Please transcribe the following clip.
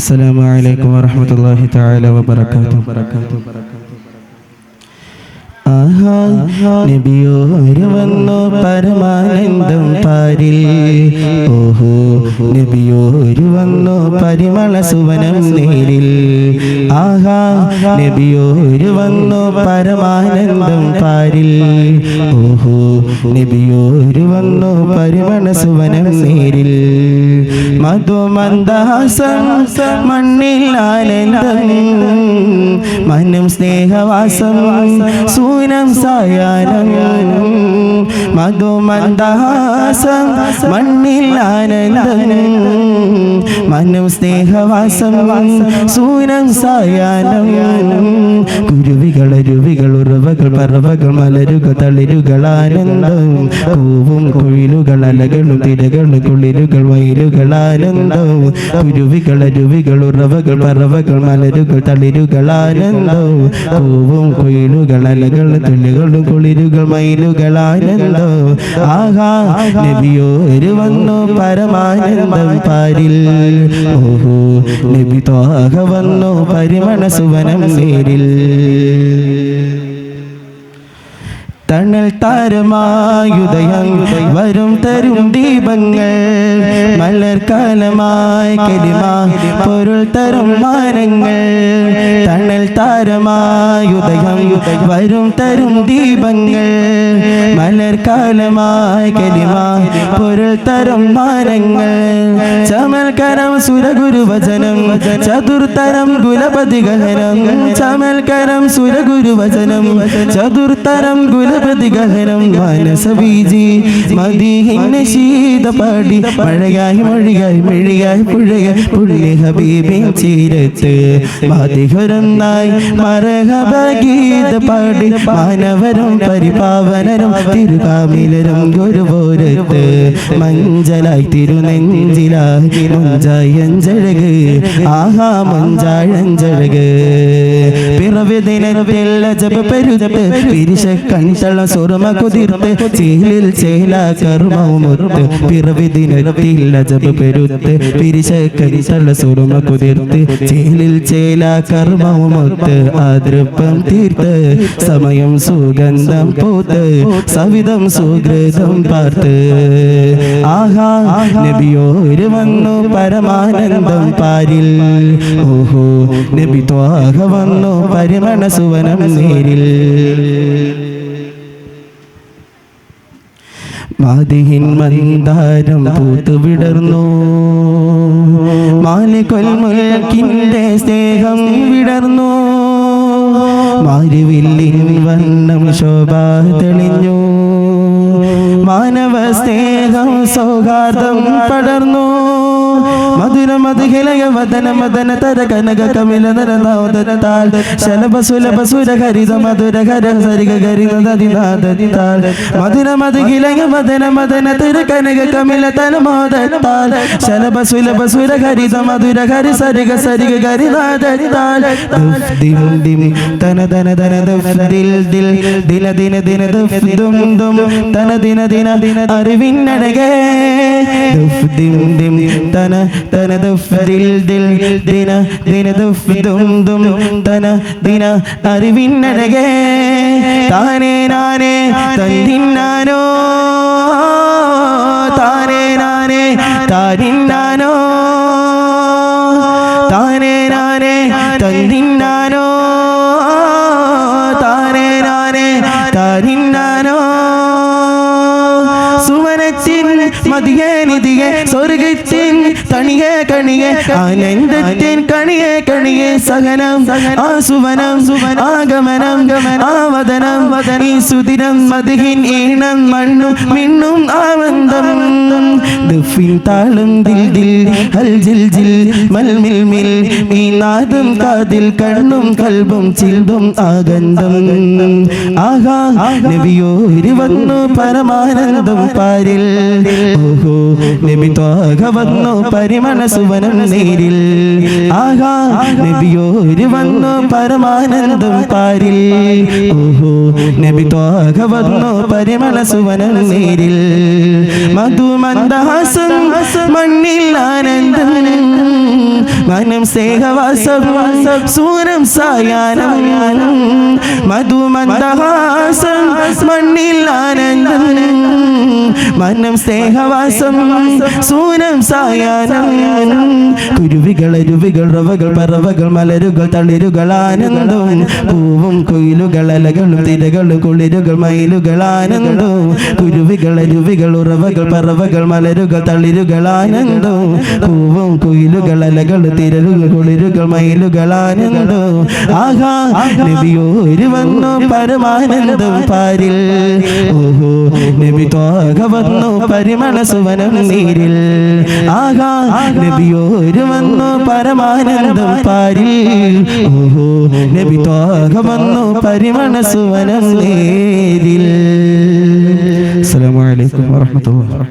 അസ്സലാമു അലൈക്കും വറഹ്മത്തുള്ളാഹി തആല വബറകാതുഹു. നബിയോര് വന്നു പരമാനന്ദം പാരിൽ. ഓഹോ നബിയോര് വന്നു പരിമള സുവനം നേരിൽ. ആഹാ നബിയോര് വന്നു പരമാനന്ദം പാരിൽ. ഓഹോ നബിയോര് വന്നു പരിമള സുവനം നേരിൽ. മധുമന്ദഹാസം മണ്ണിൽ ആനന്ദം, മനം സ്നേഹവാസം സൂനം സായാഹ്നം. മധുമന്ദഹാസം മണ്ണിൽ ആനന്ദം, മനം സ്നേഹവാസം സൂനം സായാഹ്നം. കുരുവികൾ അരുവികൾ ഉറവകൾ പറവകൾ മലരുകൾ തളിരുകൾ ആനന്ദം. പൂവും കുയിലുകൾ അലകളും തിരകളും കുളിരുകൾ വയലുകൾ ആനന്ദം. കുരുവികൾ അരുവികൾ ഉറവകൾ പറവകൾ മലരുകൾ തളിരുകൾ ആനന്ദം. പൂവും കുയിലുകൾ അലകൾ തുള്ളികളും കുളിരുകൾ മയിലുകൾ ആനന്ദം. ആഹാ നബിയോര് വന്നു പരമാനന്ദം പാരിൽ. ഓഹോ നബി ത്വാഹ വന്നു പരിമള സുവനം നേരിൽ. തണൽ താരമായുദയം വരും തരും ദീപങ്ങൾ, മലർക്കാലമായി കലിമ പൊരുൾ തരും മാനങ്ങൾ. തണൽ താരമായുദയം വരും തരും ദീപങ്ങൾ, മലർക്കാലമായി കലിമ പൊരുൾ തരും മാനങ്ങൾ. ചമൽക്കരം സുരഗുരുവചനം ചതുർത്തരം കുലപതി ഗഹനം. ചമൽക്കരം സുരഗുരുവചനം ചതുർത്തരം പ്രതിഗഹനം. മാനസബീജി മദീഹിൻ ശീത പാടി മഴയായി മൊഴിയായി മെഴിയായി പുഴയായി പുള്ളിയ ഹബീബിൻ ചീരത്ത് മാതിഹുരന്നായി മരഹബഗീത പാടി മാനവരും പരിപാവനരും തിരുകാമിലരും ഗുരുപോരത്ത് മഞ്ചലായി തിരുനെഞ്ചിലായി മുഞ്ചായഞ്ചഴക്. ആഹാ മുഞ്ചാഴഞ്ചഴക്. പിറവി ദിനത്തിൽ അജബ് പെരുതപ്പ് പിരിശ കൺതള സുർമ കുതിർത്ത് ചേലിൽ ചേല കർമ്മമുത്ത്. പിറവി ദിനത്തിൽ അജബ് പെരുത്ത് പിരിശ കൺതള സുർമ കുതിർത്ത് ചേലിൽ ചേല കർമ്മമുത്ത്. ആദൃപ്പം തീർത്ത് സമയം സുഗന്ധം പൂത്ത് സവിധം സുഹൃതം പാർത്ത്. ആഹാ നബിയോര് വന്നു പരമാനന്ദം പാരിൽ. ഓഹോ നബി ത്വാഹ വന്നു പരിമള സുവനം നേരിൽ. മാതിഹിൻ മന്ദാരം പൂത്തു വിടർന്നു, മാലിക്കുൽ മുൽക്കിന്റെ സ്നേഹം വിടർന്നു. മാരിവില്ലിൻ വർണ്ണം ശോഭ തെളിഞ്ഞു, മാനവ സ്നേഹം സൗഹാർദ്ദം പടർന്നു. മധുര മധുഹിലയ വദന മദന തര കനക കമില നരനാദത്താൽ ശലഭ സുലഭ സുരഹരിത മധുര ഹര സരിഗ ഗരിത ദദിനാദദിതാൽ. മധുര മധുഹിലയ വദന മദന തര കനക കമില തനമോദത്താൽ ശലഭ സുലഭ സുരഹരിത മധുര ഹരി സരിഗ സരിഗ ഗരിനാദദിതാൽ. ദിം ദിം തന തന തന ദിൽ ദിൽ ദിന ദിന ദിന ദും ദും തന ദിന ദിന ദിന അറിവിന്നടകേ. ദിം ദിം തന തന ദിൽ ദിൽ ദിന ദിന ദും ദും തന ദിന അറിവിന്നടകേ. താനേ നാനേ തന്നിന്നാനോ താനേ നാനേ താനിന്നാനോ താനേ നാനേ തന്നിന്നാനോ താനേ നാനേ താനിന്നാനോ. സുവനത്തിൻ മതിയെ നിധിയെ സ്വർഗത്തിൻ തണിയെ കണിയെ ആനന്ദത്തിൻ കണിയെ കണിയെ സഹനം ആസുവനം ആഗമനം ആവദനം ഈ സുദിനം മതിഹിൻ ഈണം മണ്ണും മിണ്ണും ആനന്ദം. ദഫിൻ താളം ദിൽ ദിൽ ഹൽ ജിൽ ജിൽ മൽ മിൽ മിൽ ഈ നാദം കാതിൽ കണ്ണും കൽബും ചിൽബും ആഗന്ധം. ആഹാ നബിയോര് വന്നു പരമാനന്ദം പാരിൽ. ഓഹോ നബി ത്വാഹ വന്നു പരിമള സുവനം നേരിൽ. ആഹാ നബിയോര് വന്നു പരമാനന്ദം പാരിൽ ഓഹോ നബി ത്വാഹ വന്നു പരിമള സുവനം നീരിൽ മധുമന്ദഹാസം മണ്ണിൽ ആനന്ദം മനം സ്നേഹവാസം സൂനം സായാഹ്നം മധുമന്ദഹാസം മണ്ണിൽ ആനന്ദം മനം സ്നേഹവാസം സൂനം സായാഹ്നം കുരുവികൾ അരുവികൾ റവകൾ പറവകൾ മലരുകൾ തളിരുകൾ ആനന്ദം പൂവും കൊയിലുകൾ അലകളും തിരകളും കുളിരുകൾ മയിലുകൾ ആനന്ദം കുരുവികൾ അരുവികൾ ഉറവകൾ പറവകൾ മലരുകൾ തളിരുകൾ ആനന്ദം പൂവും കൊയിലുകൾ അലകൾ തിരലുകൾ കുളിരുകൾ മയിലുകൾ ആനന്ദം ആഹാ നബിയോര് വന്നു പരമാനന്ദം പാരിൽ ഓഹോ നബി ത്വാഹ വന്നു പരിമള സുവനം നീരിൽ ആഹാ നബിയോര് വന്നു പരമാനന്ദം പാരിൽ ഓഹോ നബി ത്വാഹ വന്നു പരിമള സുവനം നീരിൽ. അസ്സലാമു അലൈക്കും വറഹ്മത്തുള്ളാഹി.